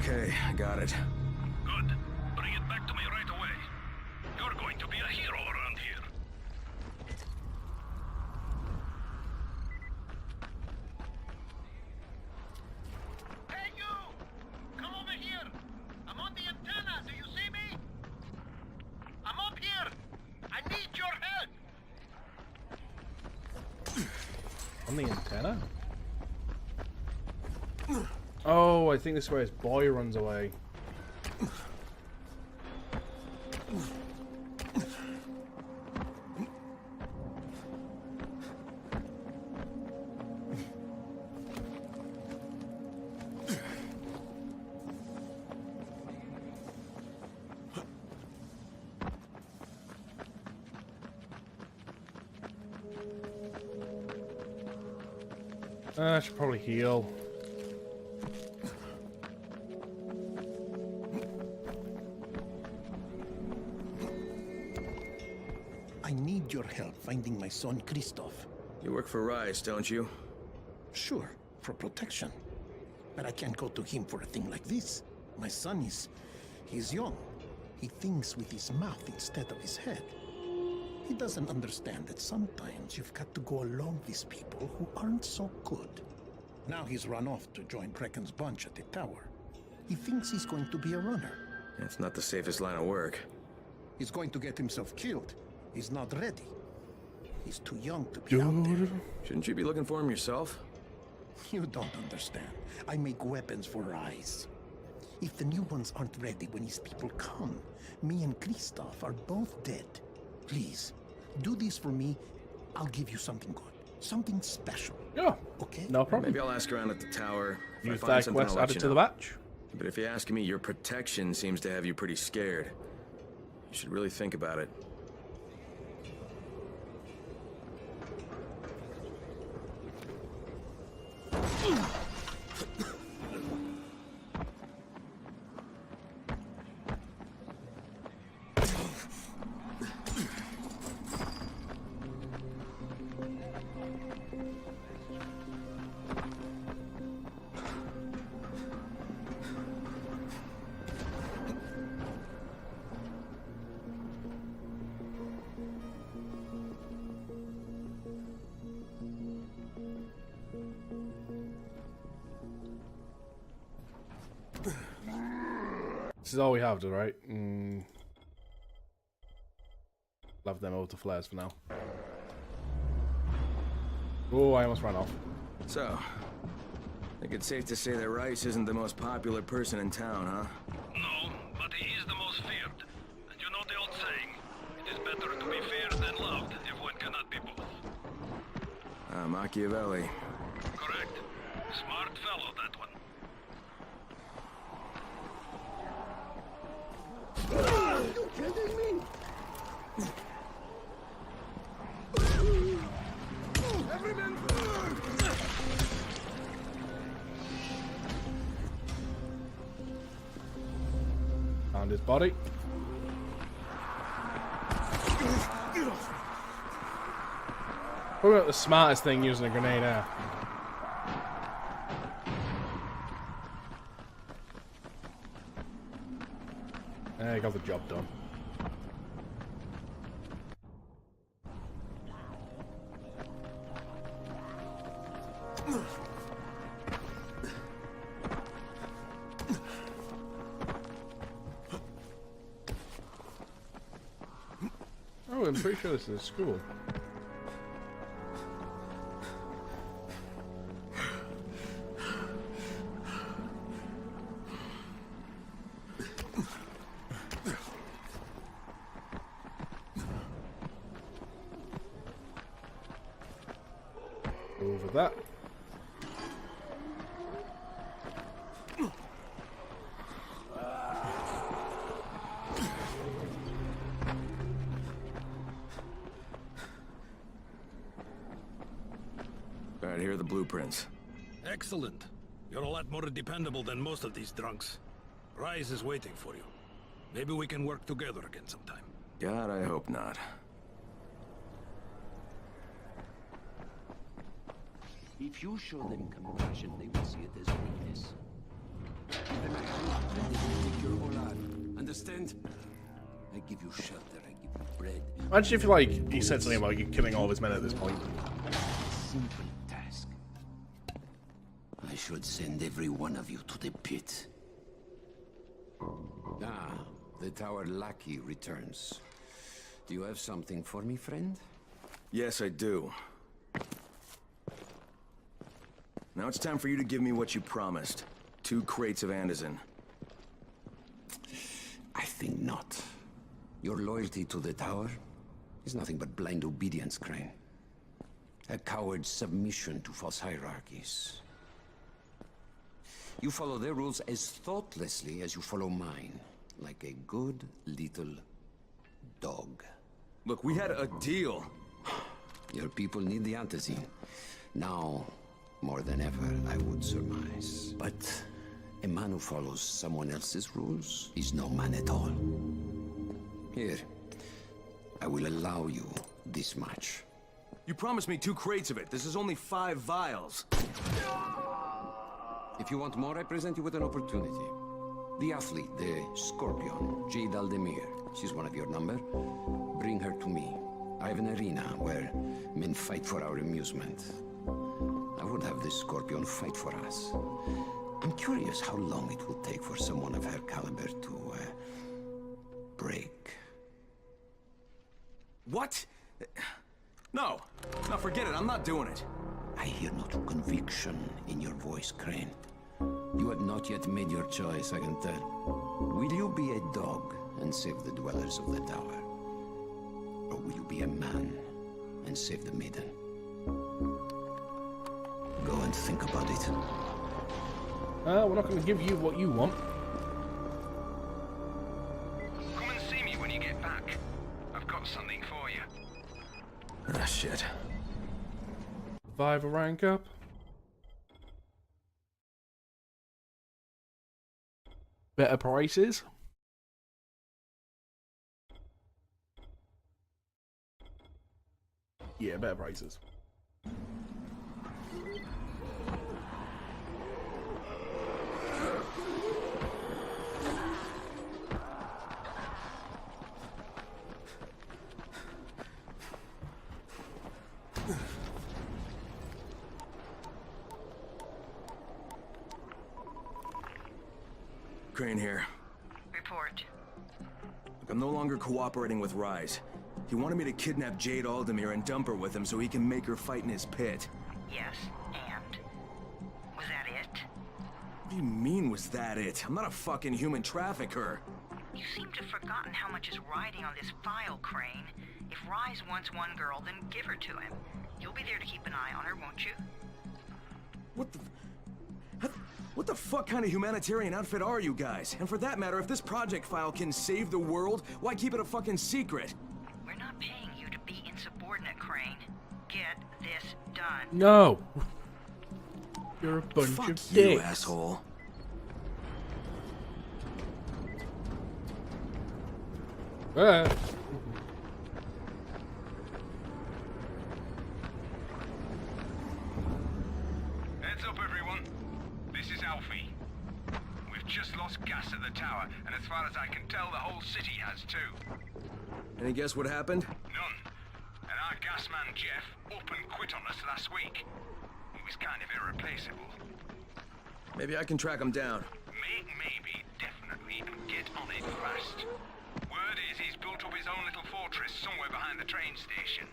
Okay, I got it. Good. Bring it back to me right away. You're going to be a hero around here. Hey, you! Come over here! I'm on the antenna, do you see me? I'm up here! I need your help! On the antenna? Oh, I think this is where his boy runs away. I should probably heal. I need your help finding my son Christoph. You work for Rise, don't you? Sure, for protection. But I can't go to him for a thing like this. My son he's young. He thinks with his mouth instead of his head. He doesn't understand that sometimes you've got to go along with people who aren't so good. Now he's run off to join Krecken's bunch at the tower. He thinks he's going to be a runner. It's not the safest line of work. He's going to get himself killed. He's not ready. He's too young to be out there. Shouldn't you be looking for him yourself? You don't understand. I make weapons for Rise. If the new ones aren't ready when his people come, me and Christoph are both dead. Please, do this for me. I'll give you something good. Something special. Yeah. Okay? No problem. Maybe I'll ask around at the tower. If I Use find that something, quest I'll let added you to the know. batch. But if you ask me, your protection seems to have you pretty scared. You should really think about it. This is all we have, right? Love them over to flares for now. Oh, I almost ran off. So, I think it's safe to say that Rice isn't the most popular person in town, huh? No, but he is the most feared. And you know the old saying, it is better to be feared than loved if one cannot be both. Machiavelli. Correct. Smart fellow, that one. Are you kidding me? Every man burn! Found his body. Probably not the smartest thing using a grenade there. I got the job done. Oh, I'm pretty sure this is a school. Over that. Alright, here are the blueprints. Excellent. You're a lot more dependable than most of these drunks. Rise is waiting for you. Maybe we can work together again sometime. God, I hope not. If you show them compassion, they will see it as weakness. Keep an eye on and they will take your whole life. Understand? I give you shelter, I give you bread. Imagine if, like, he said something about you killing all of his men at this point. Simple task. I should send every one of you to the pit. Ah, the tower lackey returns. Do you have something for me, friend? Yes, I do. Now it's time for you to give me what you promised. 2 crates of Anderson. I think not. Your loyalty to the tower is nothing but blind obedience, Crane. A coward's submission to false hierarchies. You follow their rules as thoughtlessly as you follow mine. Like a good little dog. Look, we had a deal. Your people need the antizine. Now, more than ever, I would surmise. But a man who follows someone else's rules is no man at all. Here, I will allow you this much. You promised me 2 crates of it. This is only 5 vials. If you want more, I present you with an opportunity. The athlete, the Scorpion, Jade Aldemir. She's one of your number. Bring her to me. I have an arena where men fight for our amusement. I would have the Scorpion fight for us. I'm curious how long it will take for someone of her caliber to, break. What? No. No, forget it. I'm not doing it. I hear no true conviction in your voice, Crane. You have not yet made your choice, I can tell. Will you be a dog and save the dwellers of the tower? Or will you be a man and save the maiden? Go and think about it. We're not going to give you what you want. Come and see me when you get back. I've got something for you. Ah, shit. Survivor rank up. Better prices. Yeah, better prices. Crane here. Report. Look, I'm no longer cooperating with Rise. He wanted me to kidnap Jade Aldemir and dump her with him so he can make her fight in his pit. Yes, and? Was that it? What do you mean, was that it? I'm not a fucking human trafficker. You seem to have forgotten how much is riding on this file, Crane. If Rise wants one girl, then give her to him. You'll be there to keep an eye on her, won't you? What the fuck kind of humanitarian outfit are you guys? And for that matter, if this project file can save the world, why keep it a fucking secret? We're not paying you to be insubordinate, Crane. Get this done. No. You're a bunch Fuck of you, dicks. asshole. Heads up, everyone. This is Alfie. We've just lost gas at the tower, and as far as I can tell, the whole city has too. Any guess what happened? None. And our gas man, Jeff, up and quit on us last week. He was kind of irreplaceable. Maybe I can track him down. Make maybe, definitely, and get on it fast. Word is he's built up his own little fortress somewhere behind the train station.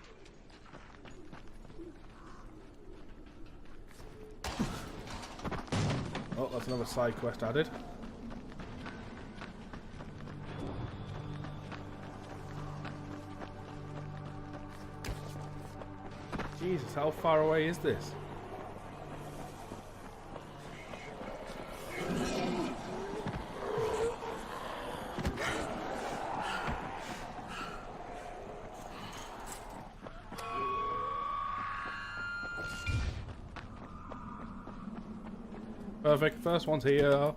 Oh, that's another side quest added. Jesus, how far away is this? Perfect, first one's here.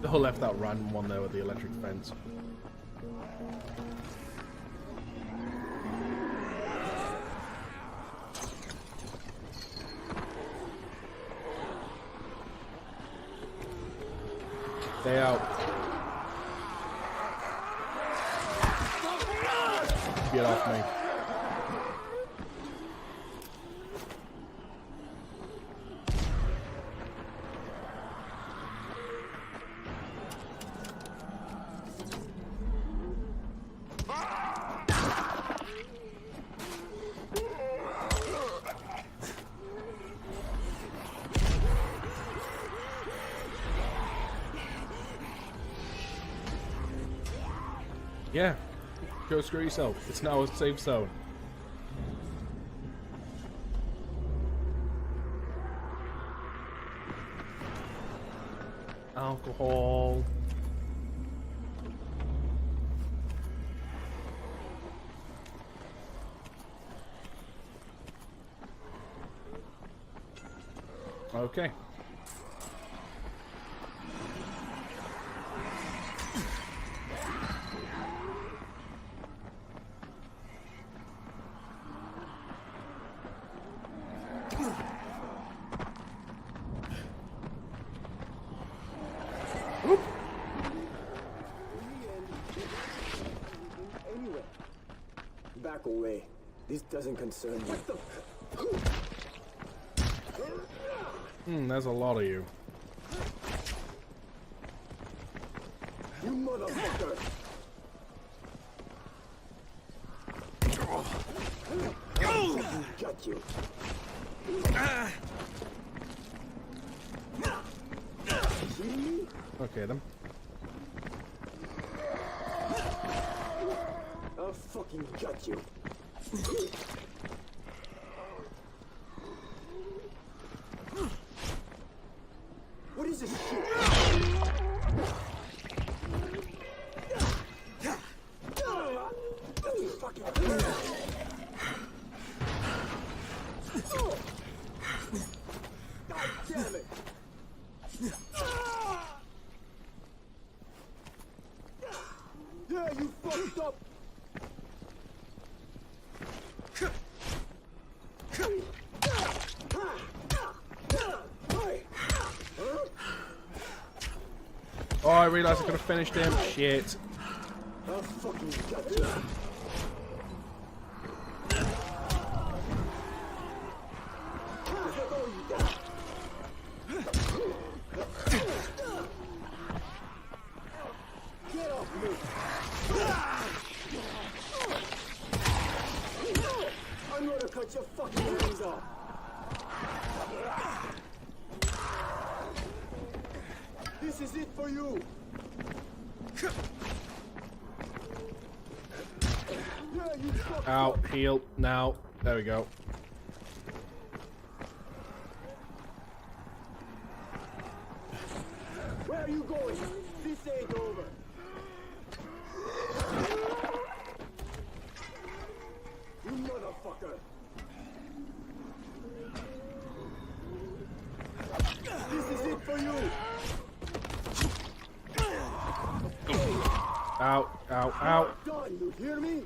Oh, left that random one there with the electric fence. Stay out. Get off me. Yeah, go screw yourself. It's now a safe zone. Alcohol. Okay. Anyway, back away. This doesn't concern me. There's a lot of you. You motherfucker! Got you. See me? Okay then. I'll fucking got you. What is this shit? Fucking God damn it! Yeah, you fucked up! Oh, I realised I could have finished him. Shit. I'll fucking got you. Get off me! I'm gonna cut your fucking hands off! This is it for you! Yeah, you fucked Out, heal, now. There we go. Where are you going? This ain't over. You motherfucker. This is it for you. Out, out, out. Done, you hear me?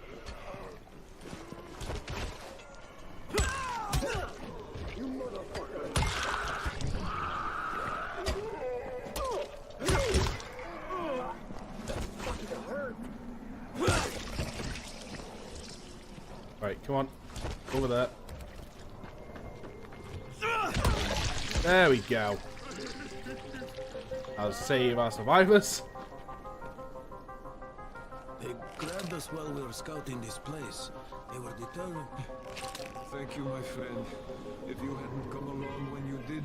You motherfucker. Right, come on. Over there. There we go. I'll save our survivors. They grabbed us while we were scouting this place. They were determined. Thank you, my friend. If you hadn't come along when you did,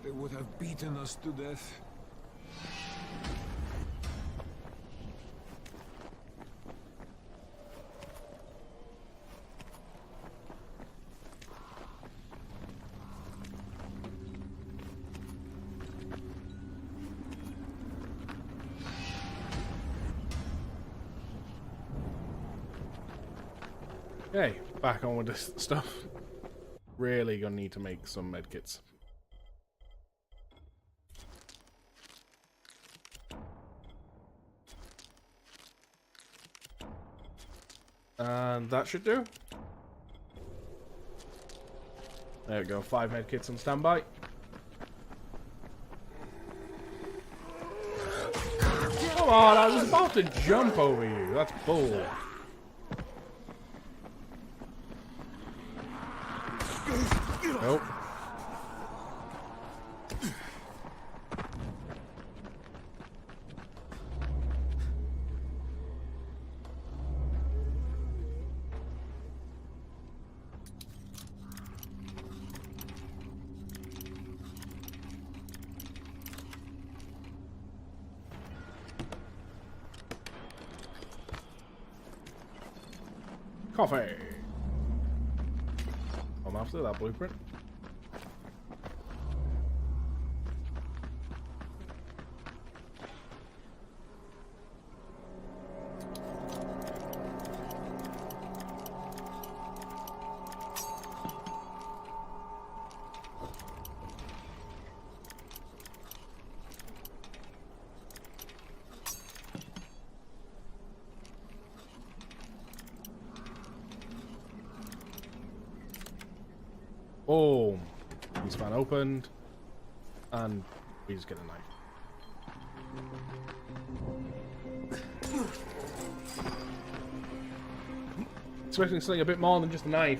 they would have beaten us to death. Okay, back on with this stuff. Really gonna need to make some medkits. And that should do. There we go, 5 med kits on standby. Come on, I was about to jump over you. That's bull. Nope. Coffee. I'm after that blueprint. Boom. This fan opened. And we just get a knife. Expecting something a bit more than just a knife.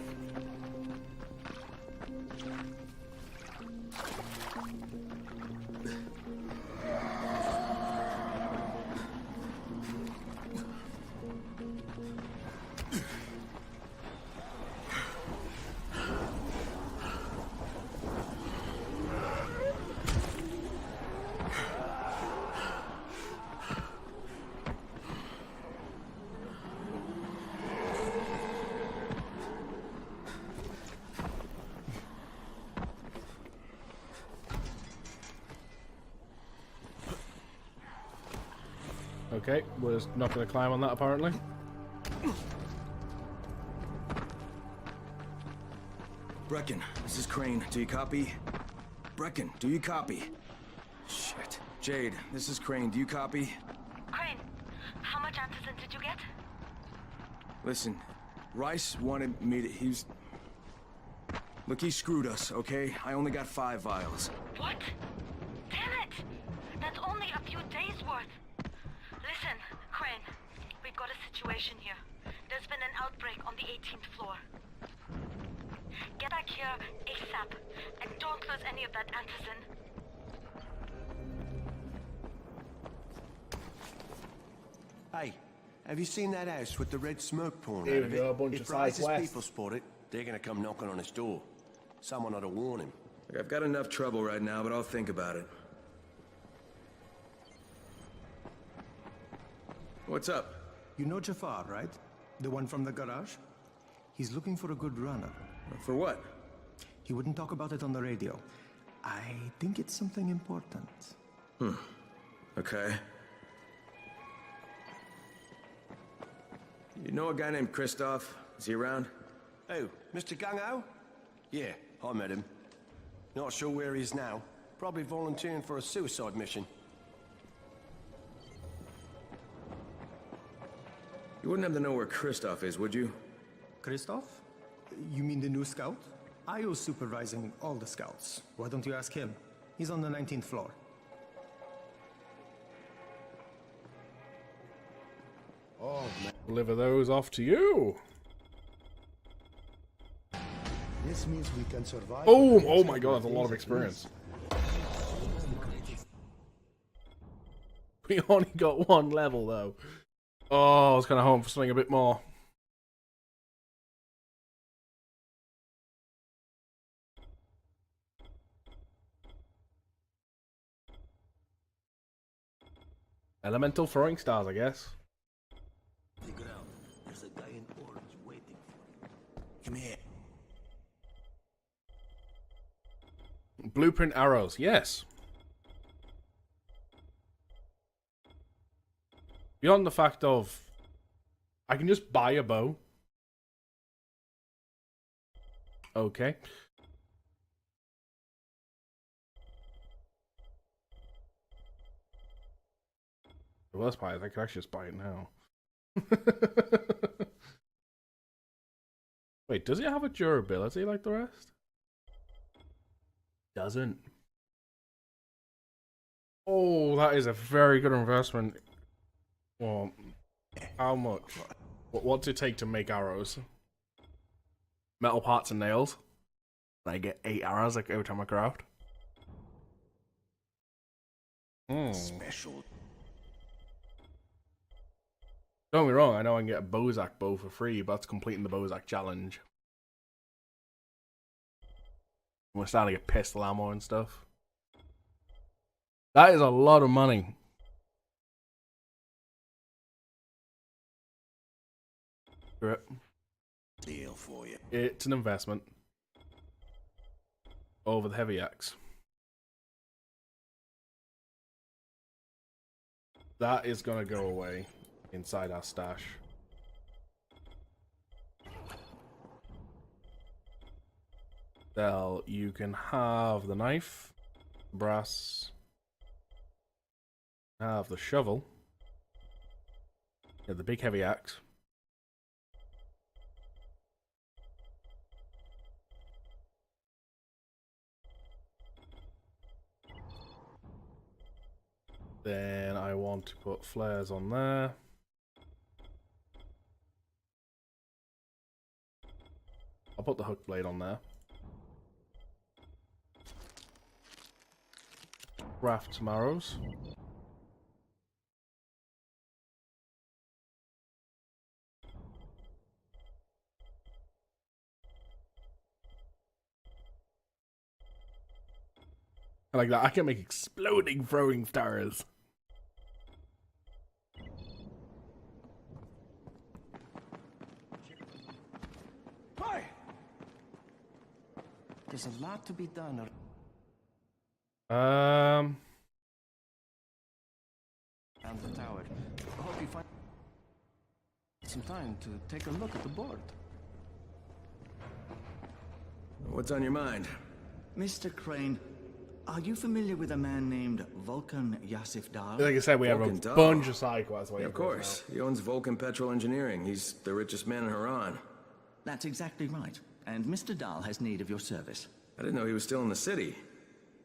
Okay, we're not going to climb on that apparently. Brecken, this is Crane. Do you copy? Brecken, do you copy? Shit. Jade, this is Crane. Do you copy? Crane, how much antizin did you get? Listen, Rice wanted me to... Look, he screwed us, okay? I only got 5 vials. What? Damn it! That's only a few days worth. Listen, Crane, we've got a situation here. There's been an outbreak on the 18th floor. Get back here ASAP, and don't lose any of that antizin. Hey, have you seen that house with the red smoke pouring Here out we of go, a it? bunch of If Rice's Southwest. people spot it, they're gonna come knocking on his door. Someone ought to warn him. Look, I've got enough trouble right now, but I'll think about it. What's up? You know Jafar, right? The one from the garage? He's looking for a good runner. For what? He wouldn't talk about it on the radio. I think it's something important. Okay. You know a guy named Christoph? Is he around? Oh, Mr. Gung-Ho? Yeah, I met him. Not sure where he is now. Probably volunteering for a suicide mission. You wouldn't have to know where Christoph is, would you? Christoph? You mean the new scout? I was supervising all the scouts. Why don't you ask him? He's on the 19th floor. Oh, man. Deliver those off to you. This means we can survive. Boom! Oh my god, that's a lot of experience. We only got 1 level though. Oh, I was kind of hoping for something a bit more. Elemental throwing stars, I guess. The ground. There's a guy in orange waiting for you. Come here. Blueprint arrows, yes. Beyond the fact of, I can just buy a bow. Okay. The worst part is I can actually just buy it now. Wait, does it have a durability like the rest? Doesn't. Oh, that is a very good investment. Well, how much? What's it take to make arrows? Metal parts and nails. I get 8 arrows like every time I craft. Special. Don't get me wrong, I know I can get a Bozak bow for free, but that's completing the Bozak challenge. We're starting to get pistol ammo and stuff. That is a lot of money. Deal for you. It's an investment. Over the heavy axe. That is gonna go away inside our stash. Well, you can have the knife, brass, have the shovel, the big heavy axe. Then I want to put flares on there. I'll put the hook blade on there. Craft some arrows. I like that. I can make exploding throwing stars. Hi. There's a lot to be done. Um. Around the tower. I hope you find some time to take a look at the board. What's on your mind? Mr. Crane, are you familiar with a man named Vulcan Yasif Dar? Like I said, we have a Vulcan Dahl. bunch of side quests. Yeah, of course. He owns Vulcan Petrol Engineering. He's the richest man in Haran. That's exactly right. And Mr. Dahl has need of your service. I didn't know he was still in the city.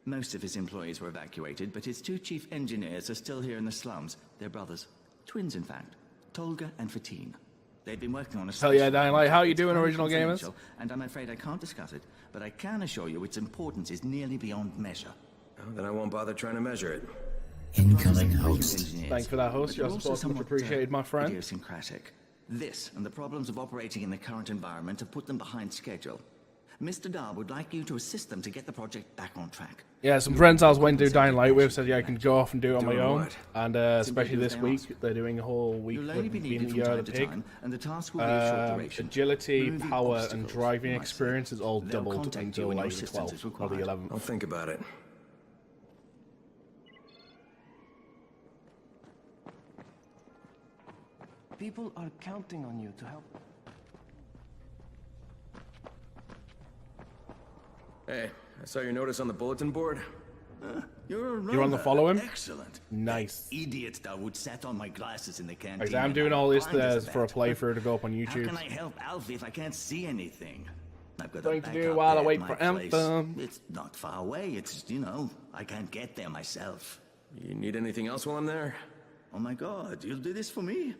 Most of his employees were evacuated, but his 2 chief engineers are still here in the slums. They're brothers. Twins, in fact. Tolga and Fatine. They've been working on a Hell yeah, special Dying Light. How you It's doing, highly original gamers? confidential, And I'm afraid I can't discuss it, but I can assure you its importance is nearly beyond measure. Oh, then I won't bother trying to measure it. Incoming host. Thanks for that, host. Your support much appreciated, my friend. Idiosyncratic. This and the problems of operating in the current environment have put them behind schedule. Mr. Dar would like you to assist them to get the project back on track. Yeah, some friends I was went to do Dying Light with said, yeah, I can go off and do it on my Doing own. what? And especially this week, they're doing a whole week You'll with only be being needed the from year time of the to pig. time, and the task will be of short duration. Agility, Removing power, and obstacles, driving I say. experience is all They'll doubled contact until you and your like the assistance 12th is or the required. 11th. I'll think about it. People are counting on you to help. Hey, I saw your notice on the bulletin board. You on the follow him? Excellent. Nice. Idiot that would sat on my glasses in the canteen. Like, I'm and doing I'm all this blind as for a bat. playthrough to go up on How YouTube. can I help Alfie if I can't see anything? I've got Something a to do backup while I there at wait my for place. Anthem. It's not far away. It's, you know, I can't get there myself. You need anything else while I'm there? Oh my God, you'll do this for me?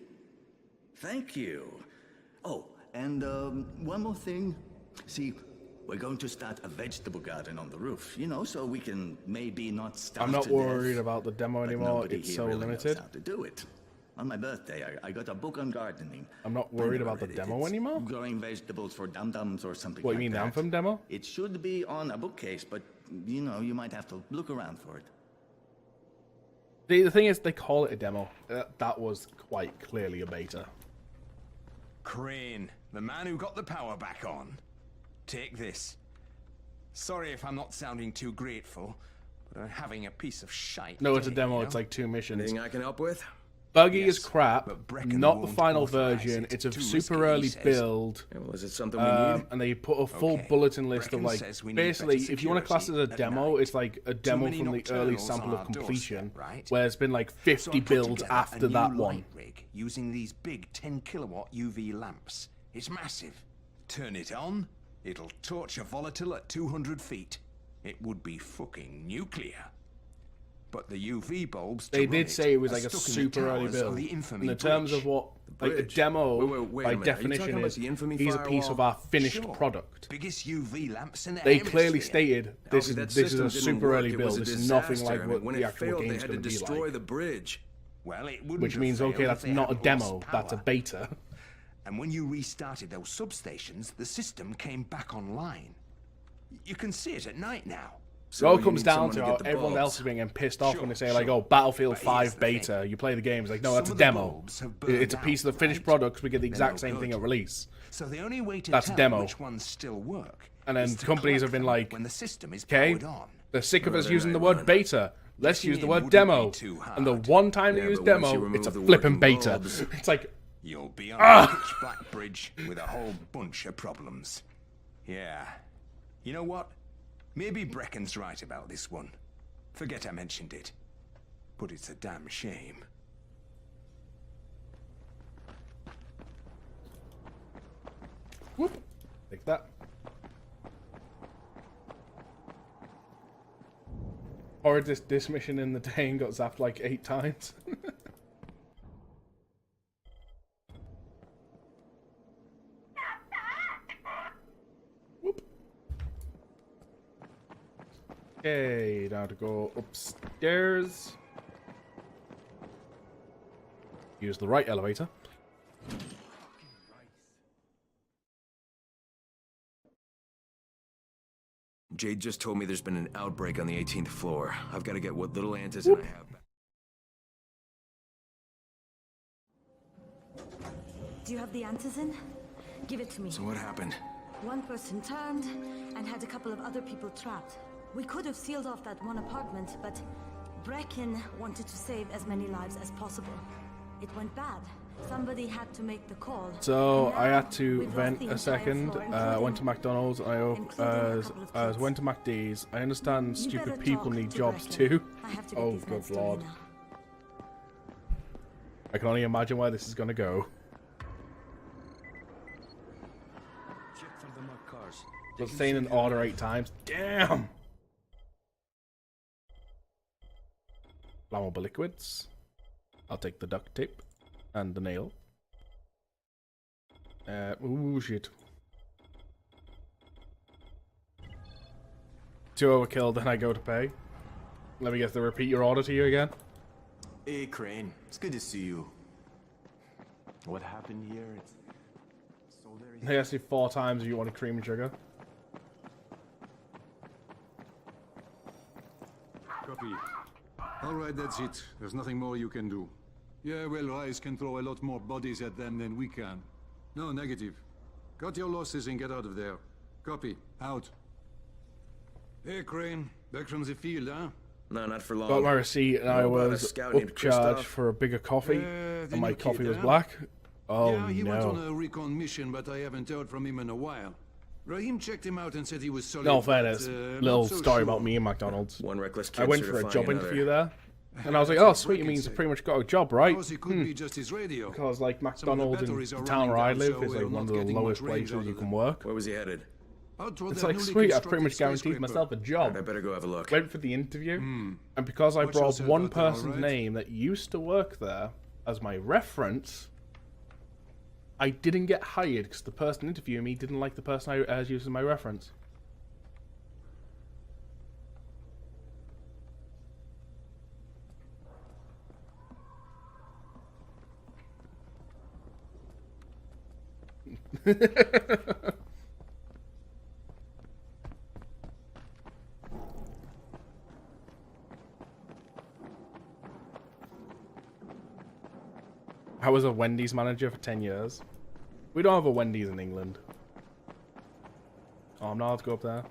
Thank you. Oh, and one more thing. See, we're going to start a vegetable garden on the roof, you know, so we can maybe not starve I'm not to worried death. about the demo But anymore. nobody It's here so really limited. knows how to do it. On my birthday, I got a book on gardening. I'm not I worried never about the read it. demo It's anymore. Growing vegetables for dum-dums or something What, like you mean the that. Anthem demo? It should be on a bookcase, but, you know, you might have to look around for it. The thing is, they call it a demo. That was quite clearly a beta. Crane, the man who got the power back on. Take this. Sorry if I'm not sounding too grateful, but I'm having a piece of shite. No, it's a day, demo. you It's know? like 2 missions. Anything I can help with? Buggy Yes, is crap, but Brecken not the won't final authorize version. it. It's a Too super risky, he early says. build. Yeah, well, is it something we need? And they put a full Okay. bulletin list of Brecken like, says we need basically, better if you want to class it as a security at demo, night. it's like a demo many from the early nocturnals sample on of our completion, doorstep, right? where it's been like So 50 I put builds together after a that new one. light rig using these big 10 kilowatt UV lamps. It's massive. Turn it on, it'll torch a volatile at 200 feet. It would be fucking nuclear. But the UV bulbs they did say it was like a super early build. In the terms of what, like a demo, by definition, is he's a piece of our finished product. Biggest UV lamps in the They clearly stated this Alfie, is a super early build. This is nothing like what when the it actual failed, game's they going had to to be destroy like. the bridge. Well, it wouldn't Which have means, okay, failed that's if they not a hadn't demo, lost that's a power. beta. And when you restarted those substations, the system came back online. You can see it at night now. So it all comes down to how everyone else is being pissed off when they say, like, oh, Battlefield 5 beta, you play the game, it's like, no, that's a demo. It's a piece of the finished product, we get the exact same thing at release. So the only way to That's a tell demo. which ones still work And then is to companies collect have been them like, when the system is okay, powered on. they're sick of us Right, using the right, word beta. Let's Getting use the in word wouldn't demo. be too And the hard. one time they Yeah, use but once you demo, it's a remove the flippin' working beta. bulbs- It's like, You'll be on a pitch black bridge with a whole bunch of problems. Yeah. You know what? Maybe Brecken's right about this one. Forget I mentioned it. But it's a damn shame. whoop, like that. Or this mission in the day and got zapped like 8 times. Whoop. Okay, now to go upstairs. Use the right elevator. Jade just told me there's been an outbreak on the 18th floor. I've got to get what little antizin I have back. Do you have the antizin? Give it to me. So what happened? One person turned and had a couple of other people trapped. We could have sealed off that one apartment, but Brecken wanted to save as many lives as possible. It went bad. Somebody had to make the call. So I had to We've vent lost the a entire second. floor, I went to McDonald's. I went to McD's. I understand You better stupid people talk need to jobs Brecken. too. I have to get Oh these good meds to you lord! now. I can only imagine where this is gonna go. Check for the marked cars. But saying an order 8 times. Damn. Flammable liquids. I'll take the duct tape and the nail. Ooh shit. 2 overkill, then I go to pay. Let me get to repeat your order to you again. Hey, Crane. It's good to see you. What happened here? It's so very... I asked you 4 times if you wanted cream and sugar. Copy. All right, that's it. There's nothing more you can do. Yeah, well, Rice can throw a lot more bodies at them than we can. No, negative. Cut your losses and get out of there. Copy. Out. Hey, Crane. Back from the field, huh? No, not for long. Got my receipt and I Know about a was scout named upcharged Christoph? for a bigger coffee. The And my new coffee kid, was huh? black. Oh yeah, he went on no. a recon mission, but I haven't heard from him in a while. Rahim checked him out and said he was solid. No fairness. but, Little not so story sure. about me and McDonald's. One reckless kid I went for a certifying job another. interview there. And I was like, oh sweet, it means I pretty much got a job, right? Because it could be just his radio. Because like Some of the McDonald's in batteries the are town where I running down, live is so like we're one of not the getting lowest much range places out you of can them. work. Where was he headed? Out toward It's that like newly sweet, I pretty constructed much guaranteed skyscraper. myself a job. I better go have a look. Went for the interview, and because I Watch brought yourself one out there, person's alright? name that used to work there as my reference, I didn't get hired because the person interviewing me didn't like the person I used as my reference. I was a Wendy's manager for 10 years. We don't have a Wendy's in England. Oh, I'm not allowed to go up there?